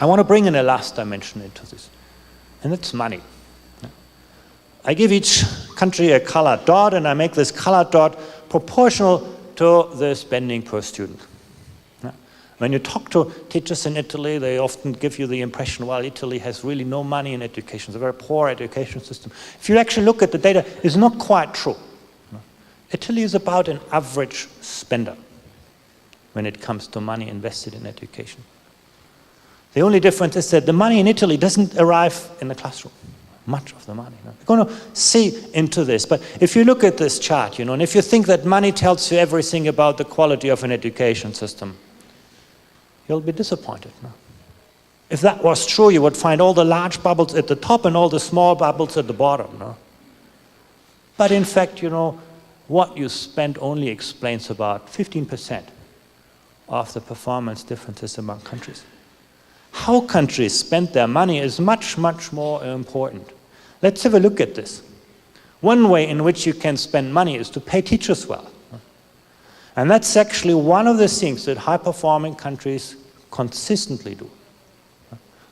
I want to bring in a last dimension into this, and it's money. I give each country a colored dot, and I make this colored dot proportional to the spending per student. When you talk to teachers in Italy, they often give you the impression, well, Italy has really no money in education. It's a very poor education system. If you actually look at the data, it's not quite true. Italy is about an average spender when it comes to money invested in education. The only difference is that the money in Italy doesn't arrive in the classroom. Much of the money. We're going to see into this, but if you look at this chart, and if you think that money tells you everything about the quality of an education system, you'll be disappointed. If that was true, you would find all the large bubbles at the top and all the small bubbles at the bottom. But in fact, what you spend only explains about 15% of the performance differences among countries. How countries spend their money is much, much more important. Let's have a look at this. One way in which you can spend money is to pay teachers well. And that's actually one of the things that high-performing countries consistently do.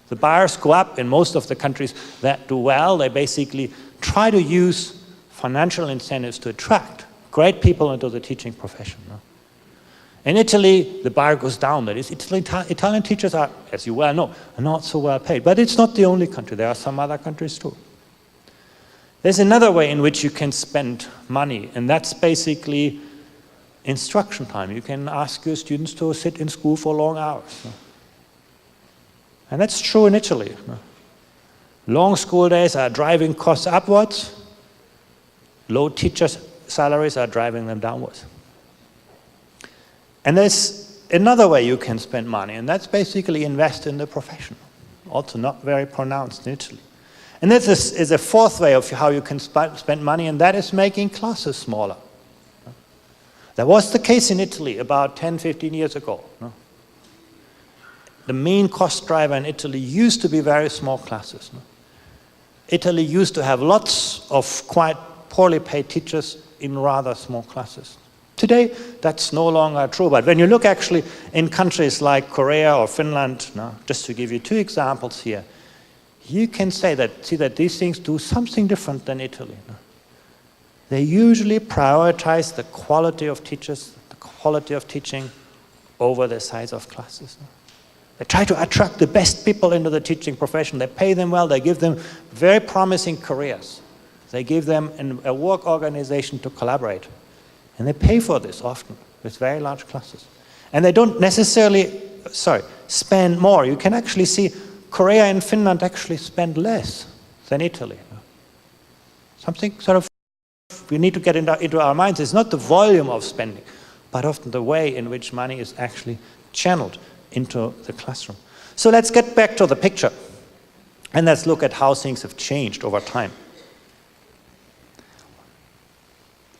The bars go up in most of the countries that do well. They basically try to use financial incentives to attract great people into the teaching profession. In Italy, the bar goes down. That is, Italian teachers are, as you well know, not so well paid. But it's not the only country. There are some other countries too. There's another way in which you can spend money, and that's basically instruction time. You can ask your students to sit in school for long hours. And that's true in Italy. Long school days are driving costs upwards. Low teachers' salaries are driving them downwards. And there's another way you can spend money, and that's basically invest in the profession. Also not very pronounced in Italy. And this is a fourth way of how you can spend money, and that is making classes smaller. That was the case in Italy about 10, 15 years ago. The main cost driver in Italy used to be very small classes. Italy used to have lots of quite poorly paid teachers in rather small classes. Today, that's no longer true. But when you look actually in countries like Korea or Finland, just to give you two examples here, you can see that these things do something different than Italy. They usually prioritize the quality of teachers, the quality of teaching over the size of classes. They try to attract the best people into the teaching profession. They pay them well. They give them very promising careers. They give them a work organization to collaborate. And they pay for this often with very large classes. And they don't necessarily, spend more. You can actually see Korea and Finland actually spend less than Italy. Something sort of we need to get into our minds is not the volume of spending, but often the way in which money is actually channeled into the classroom. So let's get back to the picture, and let's look at how things have changed over time.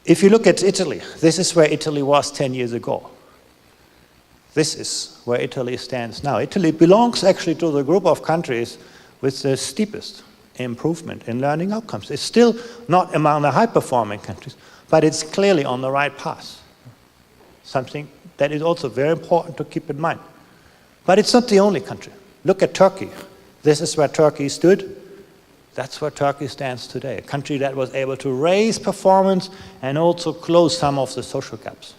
If you look at Italy, this is where Italy was 10 years ago. This is where Italy stands now. Italy belongs actually to the group of countries with the steepest improvement in learning outcomes. It's still not among the high-performing countries, but it's clearly on the right path. Something that is also very important to keep in mind. But it's not the only country. Look at Turkey. This is where Turkey stood. That's where Turkey stands today, a country that was able to raise performance and also close some of the social gaps.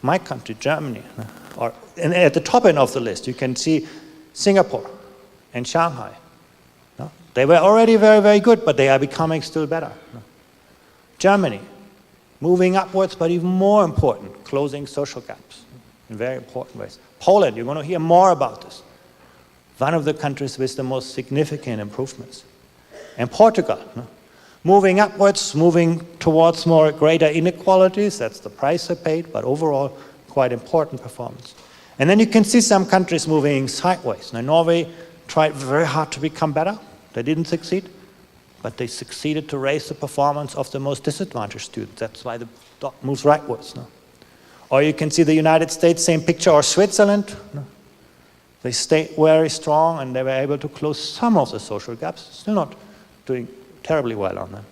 My country, Germany, and at the top end of the list, you can see Singapore and Shanghai. They were already very, very good, but they are becoming still better. Germany, moving upwards, but even more important, closing social gaps in very important ways. Poland, you're going to hear more about this. One of the countries with the most significant improvements. And Portugal, moving upwards, moving towards more greater inequalities. That's the price they paid, but overall, quite important performance. And then you can see some countries moving sideways. Now, Norway tried very hard to become better. They didn't succeed, but they succeeded to raise the performance of the most disadvantaged students. That's why the dot moves rightwards. Or you can see the United States, same picture, or Switzerland. They stayed very strong, and they were able to close some of the social gaps, still not doing terribly well on them.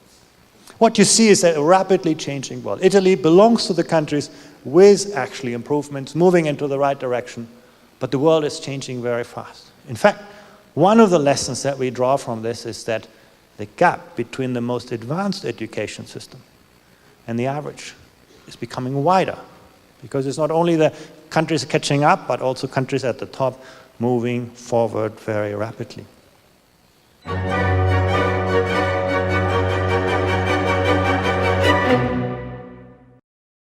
What you see is a rapidly changing world. Italy belongs to the countries with actually improvements, moving into the right direction, But the world is changing very fast. In fact, one of the lessons that we draw from this is that the gap between the most advanced education system and the average is becoming wider, because it's not only the countries catching up, but also countries at the top moving forward very rapidly.